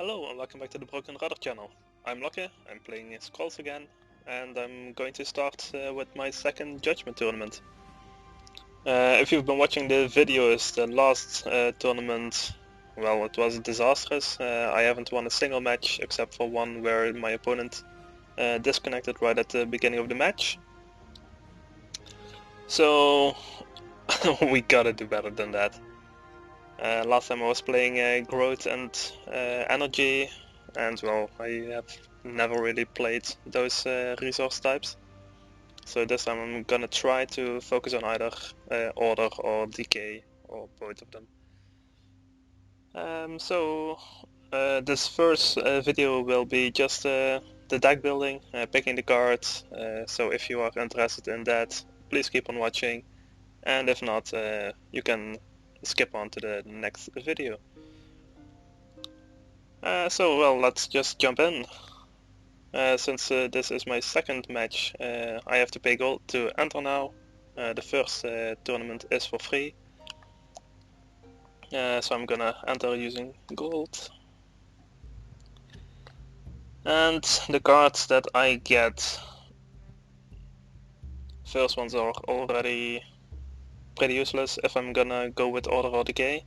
Hello and welcome back to the Broken Rudder channel. I'm LLocke, I'm playing Scrolls again, and I'm going to start with my second Judgement tournament. If you've been watching the videos, the last tournament, well, it was disastrous. I haven't won a single match except for one where my opponent disconnected right at the beginning of the match. So we gotta do better than that. Last time I was playing Growth and Energy, and well, I have never really played those resource types. So this time I'm gonna try to focus on either Order or Decay, or both of them. This first video will be just the deck building, picking the cards, so if you are interested in that, please keep on watching, and if not, you can skip on to the next video. Well, let's just jump in. Since this is my second match, I have to pay gold to enter now. The first tournament is for free. So I'm gonna enter using gold. And the cards that I get, first ones are already pretty useless if I'm gonna go with Order or Decay.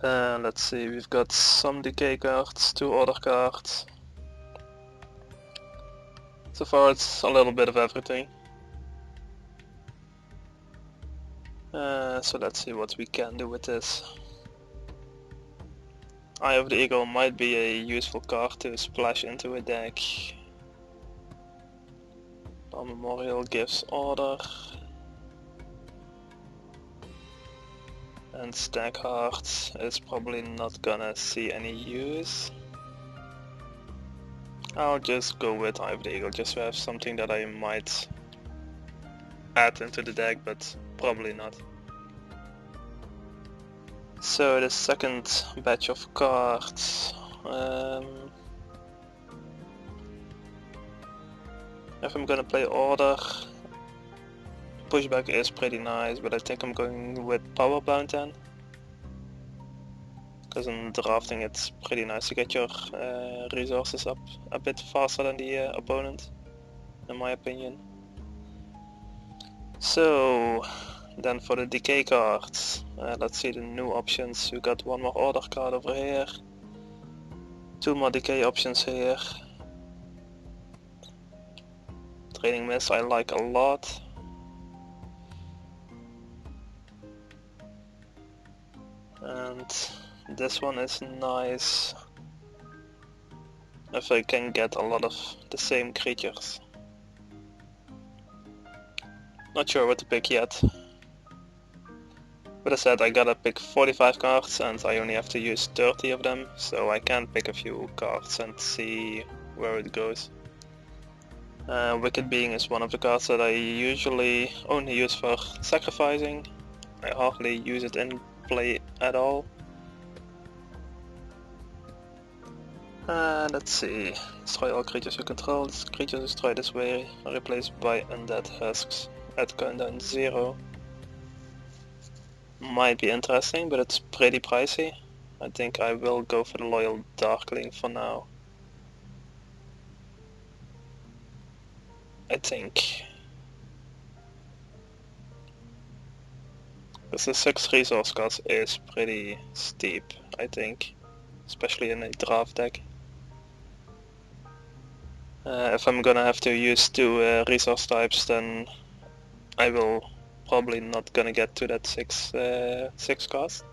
Let's see, we've got some Decay cards, 2 Order cards. So far it's a little bit of everything. So let's see what we can do with this. Eye of the Eagle might be a useful card to splash into a deck. Our Memorial gives Order. And Stack Heart is probably not gonna see any use. I'll just go with Eye of the Eagle just to have something that I might add into the deck, but probably not. So the second batch of cards. If I'm gonna play Order, Pushback is pretty nice, but I think I'm going with Powerbound then. Because in drafting it's pretty nice to get your resources up a bit faster than the opponent, in my opinion. So then for the Decay cards, let's see the new options. We got one more Order card over here, 2 more Decay options here. Training Mist I like a lot. And this one is nice if I can get a lot of the same creatures. Not sure what to pick yet. But I said I gotta pick 45 cards and I only have to use 30 of them, so I can pick a few cards and see where it goes. Wicked Being is one of the cards that I usually only use for sacrificing. I hardly use it in play at all. Let's see. Destroy all creatures you control. Creatures destroyed this way are replaced by undead husks at countdown 0. Might be interesting, but it's pretty pricey. I think I will go for the Loyal Darkling for now. I think. Because the 6 resource cost is pretty steep, I think. Especially in a draft deck. If I'm gonna have to use 2 resource types, then I will probably not gonna get to that 6 cost.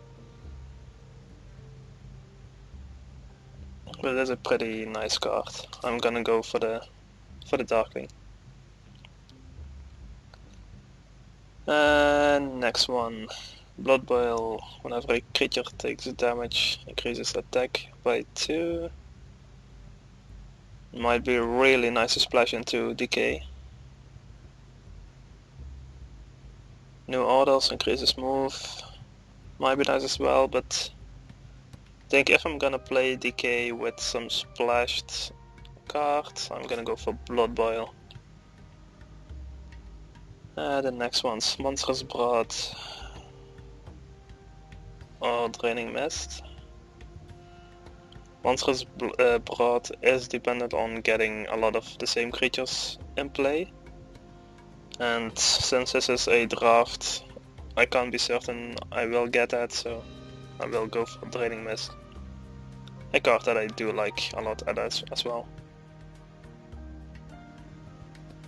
But it is a pretty nice card. I'm gonna go for the Darkling. Next one. Blood Boil. Whenever a creature takes damage, increases attack by 2. Might be really nice to splash into Decay. New Orders increases move. Might be nice as well, but I think if I'm gonna play Decay with some splashed cards, I'm gonna go for Blood Boil. The next one's Monstrous Broth or Draining Mist. Monstrous Brood is dependent on getting a lot of the same creatures in play, and since this is a draft, I can't be certain I will get that, so I will go for Draining Mist. A card that I do like a lot as well.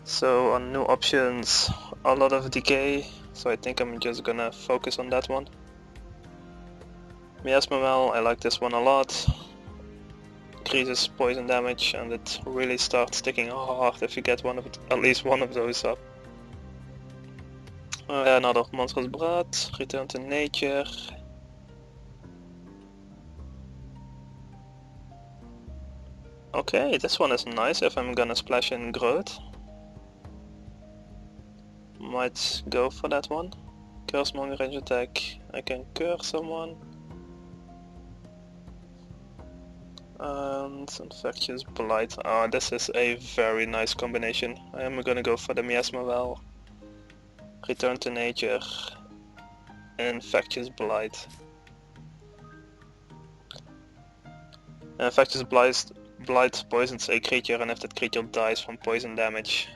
So on new options, a lot of Decay, so I think I'm just gonna focus on that one. Miasma Well, I like this one a lot. Increases poison damage and it really starts sticking hard if you get at least one of those up. Another Monstrous Brood, Return to Nature. Okay, this one is nice if I'm gonna splash in Growth. Might go for that one. Curse Monger range attack, I can curse someone. And Infectious Blight. Ah, this is a very nice combination. I am gonna go for the Miasma Well, Return to Nature, Infectious Blight. Infectious Blight poisons a creature, and if that creature dies from poison damage,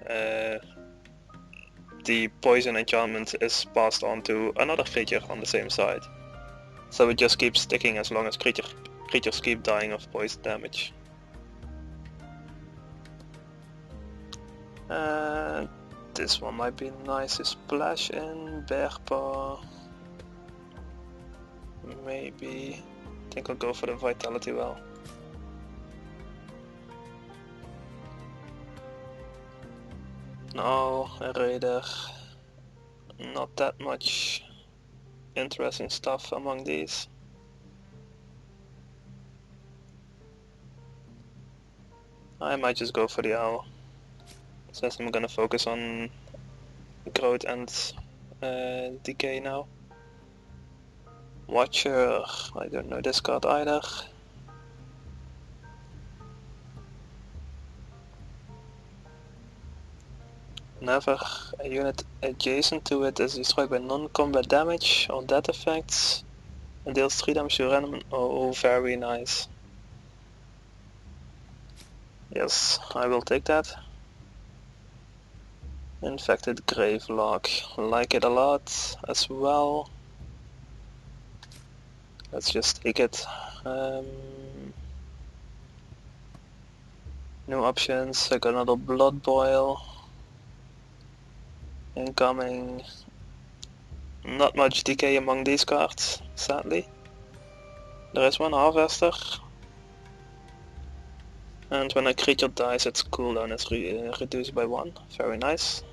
the poison enchantment is passed on to another creature on the same side. So it just keeps sticking as long as creatures keep dying of poison damage. This one might be nice to splash in. Bear Paw. Maybe. I think I'll go for the Vitality Well. No, a Raider. Not that much interesting stuff among these. I might just go for the Owl, since I'm gonna focus on Growth and Decay now. Watcher, I don't know this card either. Whenever a unit adjacent to it is destroyed by non-combat damage or death effects, and deals 3 damage to random. Oh, very nice. Yes, I will take that. Infected LLocke, like it a lot as well. Let's just take it. New options, I got another Blood Boil. Incoming. Not much decay among these cards, sadly. There is one Harvester. And when a creature dies, its cooldown is reduced by 1. Very nice.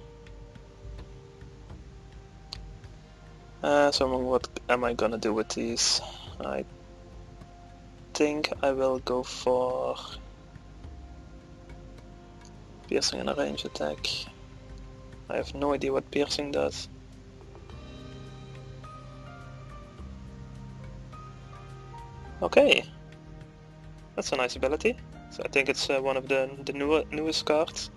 So what am I gonna do with these? I think I will go for Piercing and a range attack. I have no idea what Piercing does. Okay, that's a nice ability. So I think it's one of the newest cards.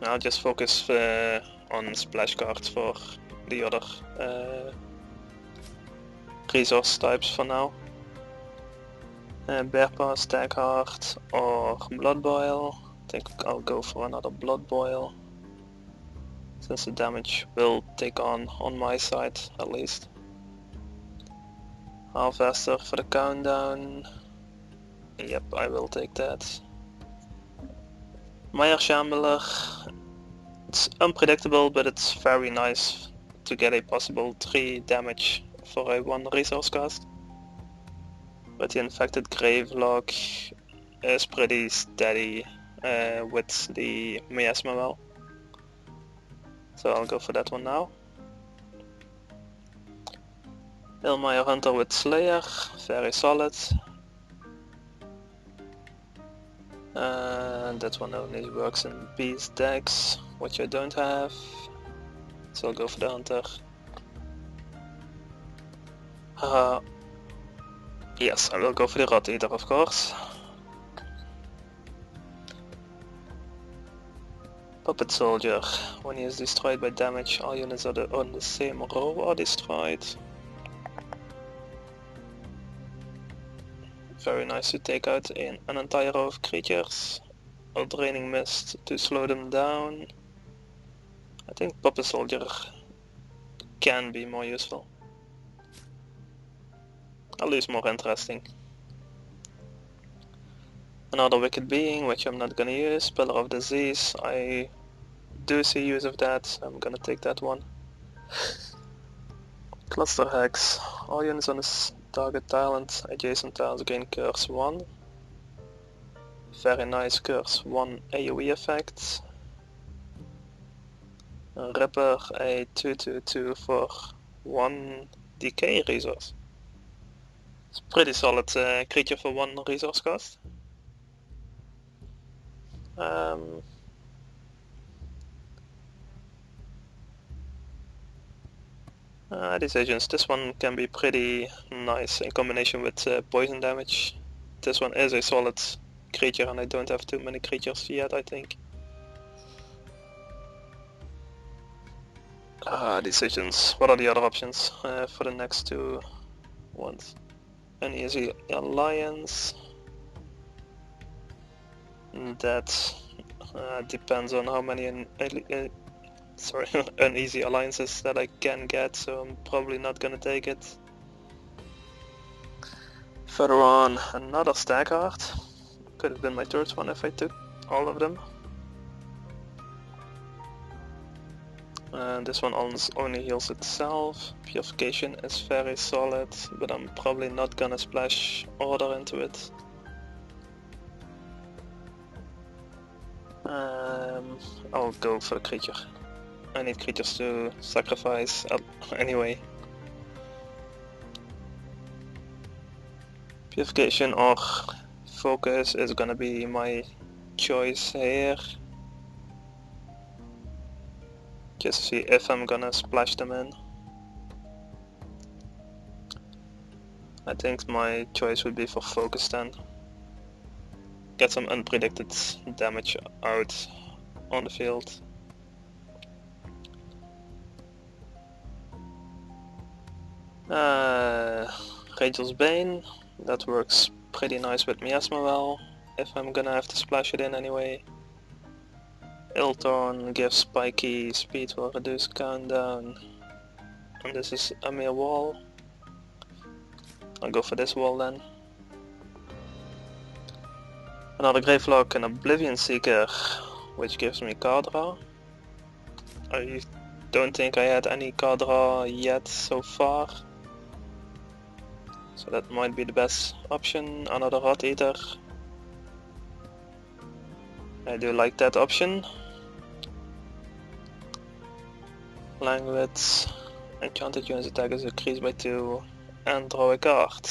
I'll just focus on splash cards for the other resource types for now. Bear Paw, Stagheart or Blood Boil. I think I'll go for another Blood Boil, since the damage will take on my side at least. Harvester for the countdown. Yep, I will take that. Meyer Shambler. It's unpredictable, but it's very nice to get a possible 3 damage for a 1 resource cost. But the Infected LLocke is pretty steady with the Miasma Well. So I'll go for that one now. Ilmire Hunter with Slayer, very solid. That one only works in beast decks, which I don't have. So I'll go for the Hunter. Yes, I will go for the Rat Eater, of course. Puppet Soldier. When he is destroyed by damage, all units on the same row are destroyed. Very nice to take out an entire row of creatures, or Draining Mist to slow them down. I think Puppet Soldier can be more useful, at least more interesting. Another Wicked Being, which I'm not gonna use. Pillar of Disease, I do see use of that, so I'm gonna take that one. Cluster Hex, all units on this target island, adjacent tiles gain Curse 1. Very nice Curse 1 AoE effect. Ripper, a 2/2/2 for 1 Decay resource. It's pretty solid creature for 1 resource cost. Decisions. This one can be pretty nice in combination with poison damage. This one is a solid creature and I don't have too many creatures yet, I think. Decisions. What are the other options for the next two ones? An easy alliance. That depends on how many uneasy alliances that I can get, so I'm probably not gonna take it. Further on, another stag art. Could have been my third one if I took all of them. And this one only heals itself. Purification is very solid, but I'm probably not gonna splash order into it. I'll go for the creature. I need creatures to sacrifice anyway. Purification or focus is gonna be my choice here. Just to see if I'm gonna splash them in. I think my choice would be for focus then. Get some unpredicted damage out on the field. Rachel's Bane, that works pretty nice with Miasma well, if I'm gonna have to splash it in anyway. Iltorn gives spiky speed will reduce countdown, and this is a mere wall. I'll go for this wall then. Another LLocke and Oblivion Seeker, which gives me card draw. I don't think I had any card draw yet so far, so that might be the best option. Another Rot Eater. I do like that option. Language, enchanted units attack is increased by 2 and draw a card.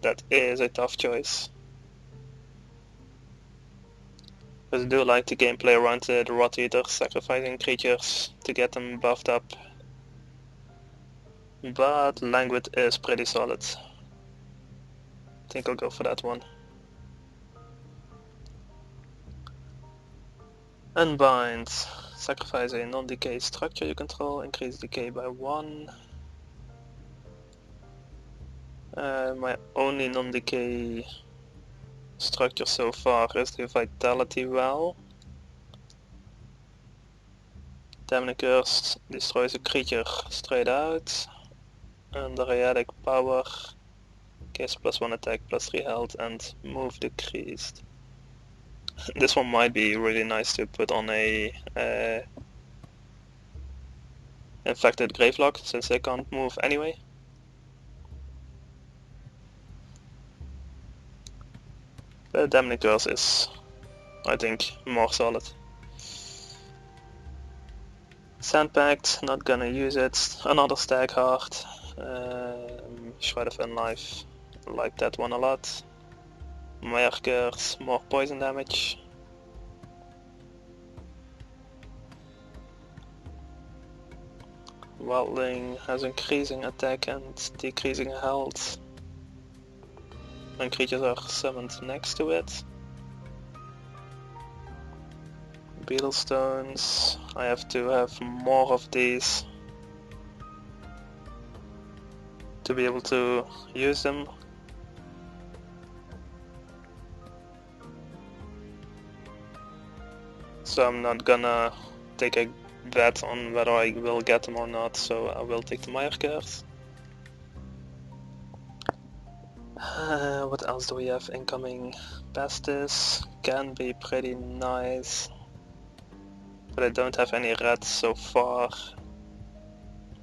That is a tough choice. But I do like the gameplay around the Rot Eater, sacrificing creatures to get them buffed up. But Languid is pretty solid. I think I'll go for that one. Unbind. Sacrifice a non-decay structure you control, increase decay by 1. My only non-decay structure so far is the Vitality Well. Damn Cursed destroys a creature straight out. And the Radic Power gives +1 attack, +3 health and move decreased. This one might be really nice to put on a infected LLocke, since they can't move anyway. The Damning Curse is, I think, more solid. Sandpact, not gonna use it. Another Stag Heart. Shred of Unlife, like that one a lot. Curse, more poison damage. Wildling has increasing attack and decreasing health. And creatures are summoned next to it. Beetlestones, I have to have more of these to be able to use them. so I'm not gonna take a bet on whether I will get them or not, so I will take the Meierkers. What else do we have incoming? Bestis can be pretty nice, but I don't have any reds so far.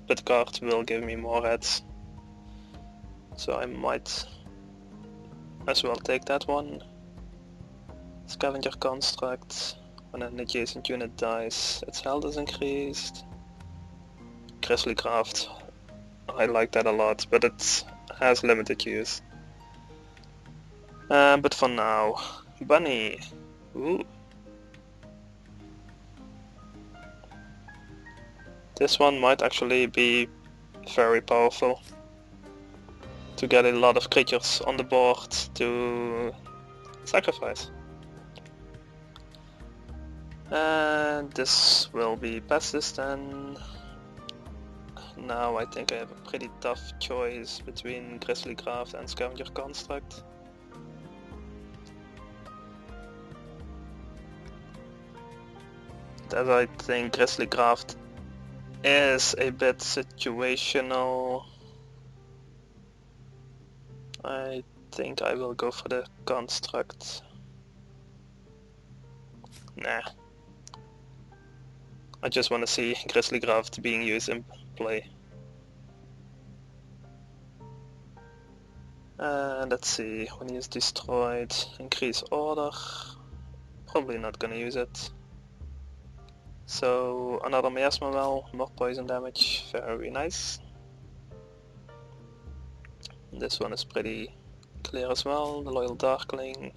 But card will give me more reds, so I might as well take that one. Scavenger Construct. When an adjacent unit dies, its health is increased. Grizzly Craft. I like that a lot, but it has limited use. But for now, Bunny. Ooh. This one might actually be very powerful to get a lot of creatures on the board to sacrifice. And this will be Bestis then. Now I think I have a pretty tough choice between Grizzly Craft and Scavenger Construct. As I think Grizzly Craft is a bit situational, I think I will go for the Construct. Nah. I just want to see Grizzly Craft being used in play. Let's see, when he is destroyed, increase order. Probably not gonna use it. So another Miasma Well, more poison damage, very nice. This one is pretty clear as well, the Loyal Darkling.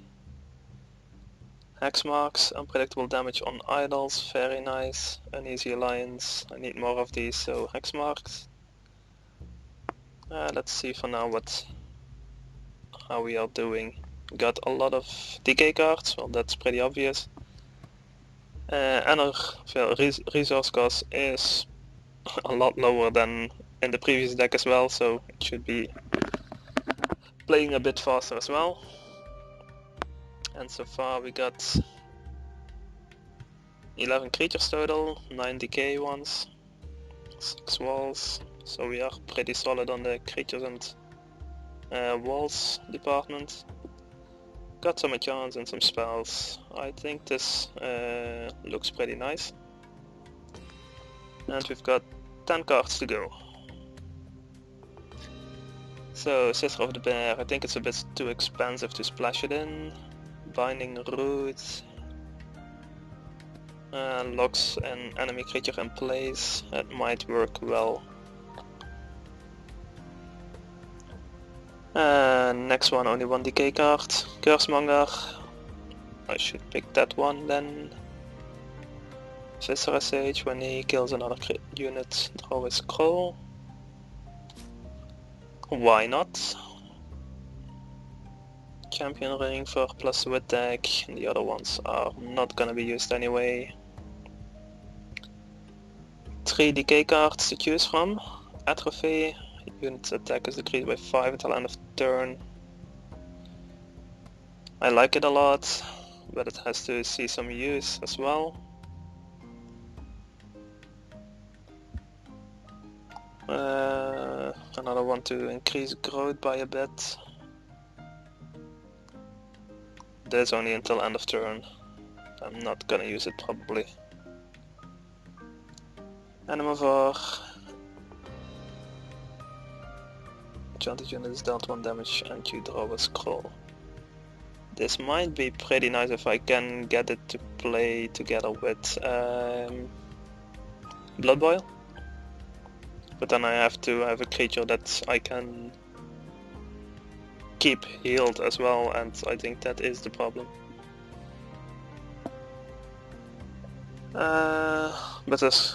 Hex Marks, unpredictable damage on idols, very nice. Uneasy Alliance, I need more of these, so Hex Marks. Let's see for now how we are doing. We got a lot of decay cards, well that's pretty obvious. And our resource cost is a lot lower than in the previous deck as well, so it should be playing a bit faster as well. And so far we got 11 creatures total, 9 decay ones, 6 walls, so we are pretty solid on the creatures and walls department. Got some enchants and some spells. I think this looks pretty nice. And we've got 10 cards to go. So, Sister of the Bear, I think it's a bit too expensive to splash it in. Binding Root. Locks an enemy creature in place. That might work well. Next one, only one decay card. Cursemonger. I should pick that one then. Viscera Sage, when he kills another unit, draw a scroll. Why not? Champion Ring for plus to attack, and the other ones are not gonna be used anyway. 3 decay cards to choose from. Atrophy. Unit's attack is decreased by 5 until end of turn. I like it a lot, but it has to see some use as well. Another one to increase growth by a bit. There's only until end of turn. I'm not gonna use it probably. Animavore. Enchanted unit is dealt 1 damage and you draw a scroll. This might be pretty nice if I can get it to play together with Blood Boil. But then I have to have a creature that I can keep healed as well, and I think that is the problem. But this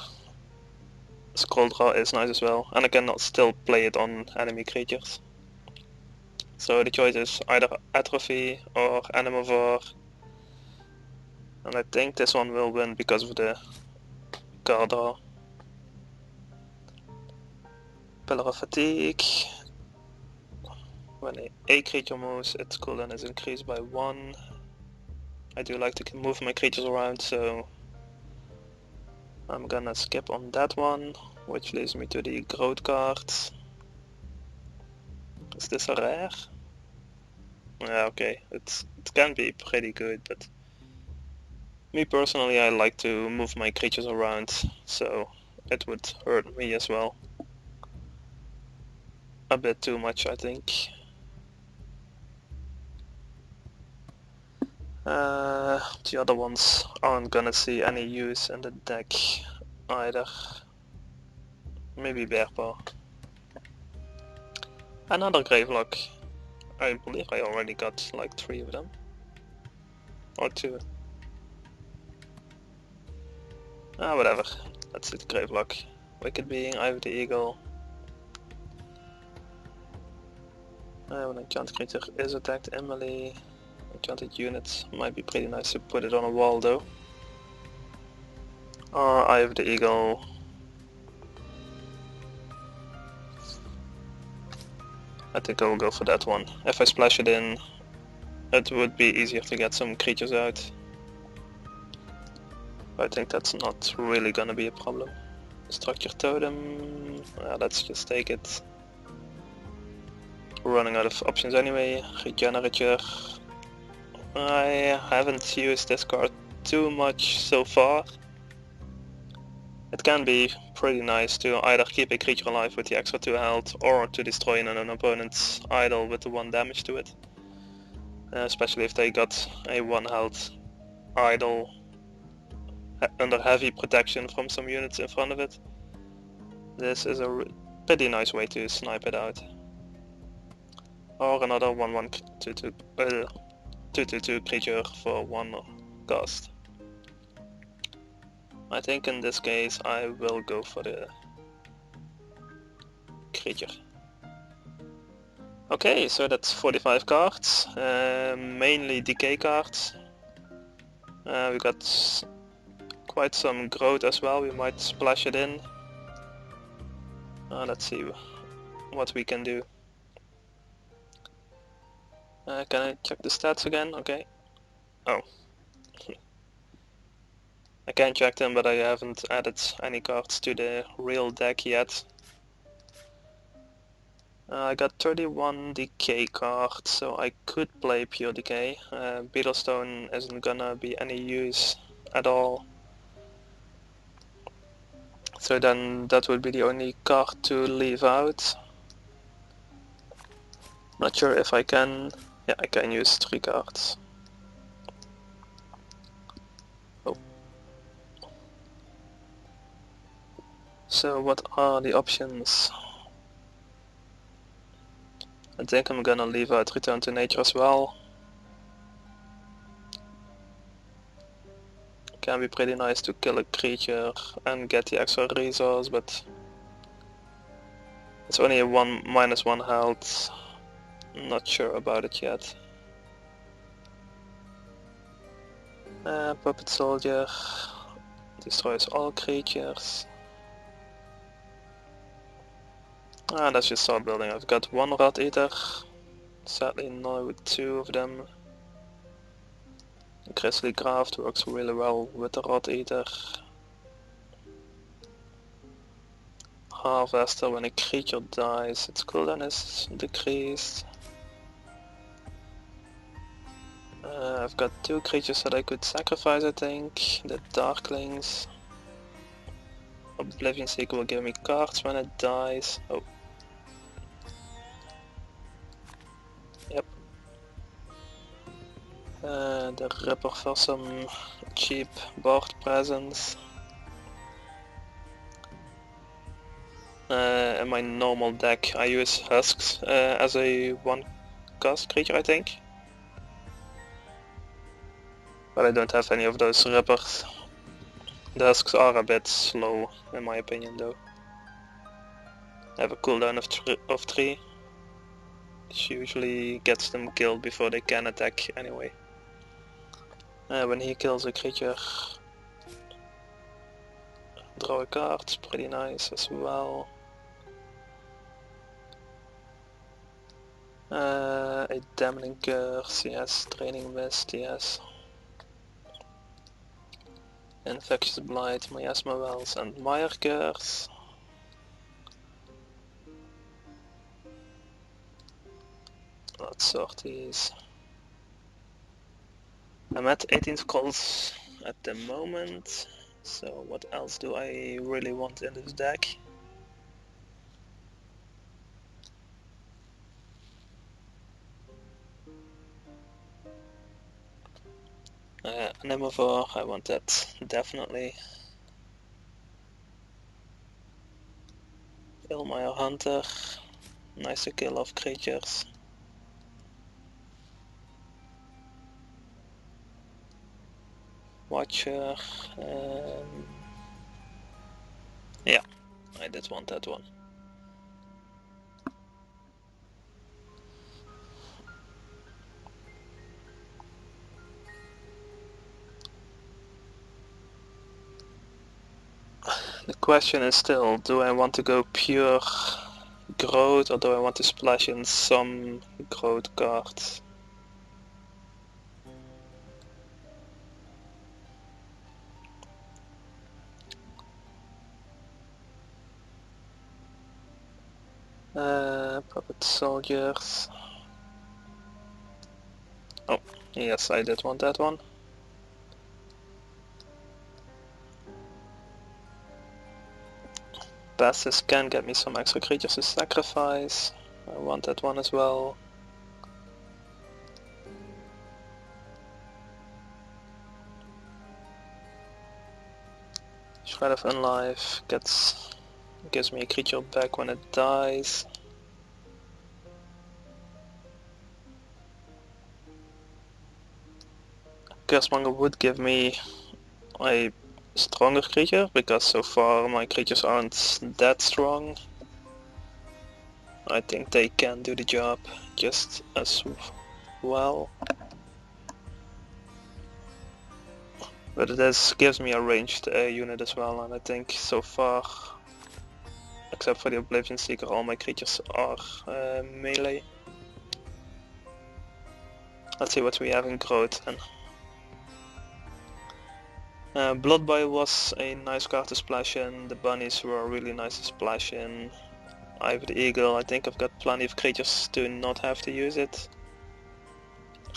scroll draw is nice as well, and I can still play it on enemy creatures. So the choice is either Atrophy or Animavore, and I think this one will win because of the card draw. Pillar of Fatigue. When a creature moves, its cooldown is increased by 1. I do like to move my creatures around, so I'm gonna skip on that one, which leads me to the growth cards. Is this a rare? Yeah, okay, it can be pretty good, but me personally, I like to move my creatures around, so it would hurt me as well. A bit too much, I think. The other ones aren't gonna see any use in the deck either. Maybe Bear Paw. Another Gravelock. I believe I already got like 3 of them. Or 2. Ah, whatever. That's it, Gravelock. Wicked Being, Eye of the Eagle. When an enchanted creature is attacked in melee, enchanted units might be pretty nice to put it on a wall though. Or Eye of the Eagle. I think I will go for that one. If I splash it in, it would be easier to get some creatures out. I think that's not really gonna be a problem. Structure Totem, let's just take it. We're running out of options anyway. Regenerature. I haven't used this card too much so far. It can be pretty nice to either keep a creature alive with the extra 2 health or to destroy an opponent's idol with the 1 damage to it. Especially if they got a 1 health idol under heavy protection from some units in front of it. This is a pretty nice way to snipe it out. Or another 1/1 2/2 creature for 1 cost. I think in this case I will go for the creature. Okay, so that's 45 cards, mainly decay cards. We got quite some growth as well, we might splash it in. Let's see what we can do. Can I check the stats again? Okay. Oh. I can check them, but I haven't added any cards to the real deck yet. I got 31 decay cards, so I could play pure decay. Beetlestone isn't gonna be any use at all. So then that would be the only card to leave out. Not sure if I can. Yeah, I can use 3 cards. Oh. So what are the options? I think I'm gonna leave out Return to Nature as well. Can be pretty nice to kill a creature and get the extra resource, but it's only a -1 health. Not sure about it yet. Puppet Soldier destroys all creatures. Let's just start building. I've got 1 Rat Eater. Sadly no 2 of them. Grizzly Graft works really well with the Rat Eater. Harvester, when a creature dies, its cooldown is decreased. I've got 2 creatures that I could sacrifice, I think. The Darklings. Oblivion Seeker will give me cards when it dies. Oh. Yep. The Ripper for some cheap board presents. In my normal deck I use Husks as a 1 cost creature, I think. But I don't have any of those Rippers. The Husks are a bit slow in my opinion though. I have a cooldown of 3. Which usually gets them killed before they can attack anyway. When he kills a creature, draw a card, it's pretty nice as well. A Damning Curse, yes. Draining Mist, yes. Infectious Blight, Miasma Wells and Mire Curse. Let's sort these. I'm at 18 skulls at the moment, so what else do I really want in this deck? Anemavore, I want that definitely. Ilmire Hunter, nice to kill off creatures. Watcher, yeah, I did want that one. The question is still, do I want to go pure growth or do I want to splash in some growth cards? Puppet soldiers. Oh, yes, I did want that one. Passes can get me some extra creatures to sacrifice. I want that one as well. Shred of Unlife gives me a creature back when it dies. Cursemonger would give me a stronger creature, because so far my creatures aren't that strong. I think they can do the job just as well. But it gives me a ranged unit as well, and I think so far, except for the Oblivion Seeker, all my creatures are melee. Let's see what we have in growth then. Blood Boil was a nice card to splash in, the bunnies were really nice to splash in. Eye of the Eagle, I think I've got plenty of creatures to not have to use it.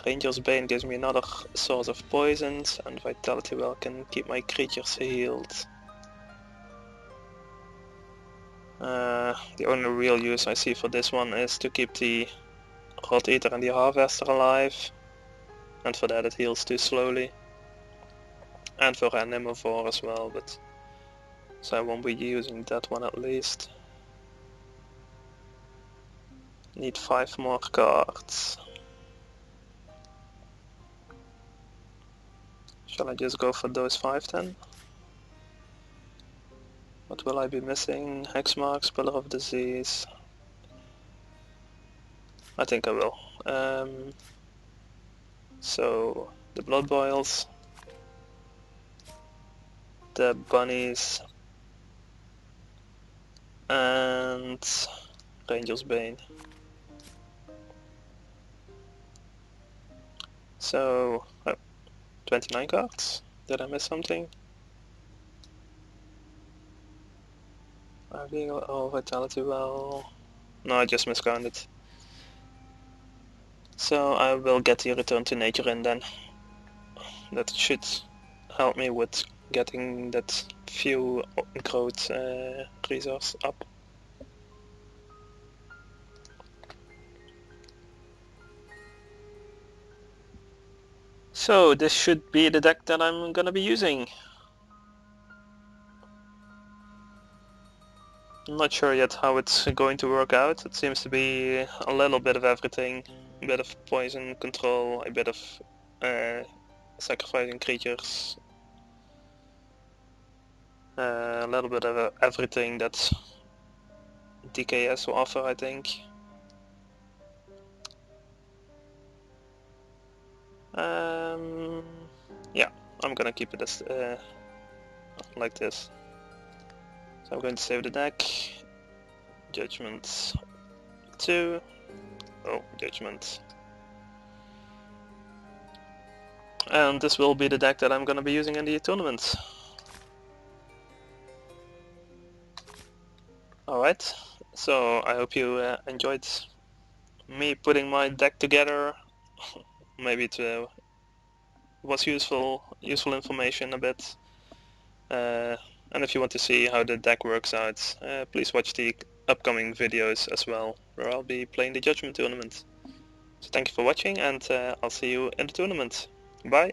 Ranger's Bane gives me another source of poisons, and Vitality Well can keep my creatures healed. The only real use I see for this one is to keep the Rot Eater and the Harvester alive, and for that it heals too slowly. And for Anemavore as well, but so I won't be using that one at least. Need 5 more cards. Shall I just go for those 5 then? What will I be missing? Hexmark, Speller of Disease. I think I will. So the Blood Boils, the bunnies, and Ranger's Bane. So 29 cards. Did I miss something? Oh, Vitality Well. No, I just miscounted. So I will get the Return to Nature in then. That should help me with getting that few growth resource up. So this should be the deck that I'm gonna be using. I'm not sure yet how it's going to work out. It seems to be a little bit of everything. A bit of poison control, a bit of sacrificing creatures. A little bit of everything that Decay has to offer, I think. Yeah, I'm gonna keep it as like this. So I'm going to save the deck. Judgment 2. Oh, Judgment. and this will be the deck that I'm gonna be using in the tournament. Alright, so I hope you enjoyed me putting my deck together. Maybe it was useful information a bit. And if you want to see how the deck works out, please watch the upcoming videos as well, where I'll be playing the Judgement tournament. So thank you for watching, and I'll see you in the tournament. Bye!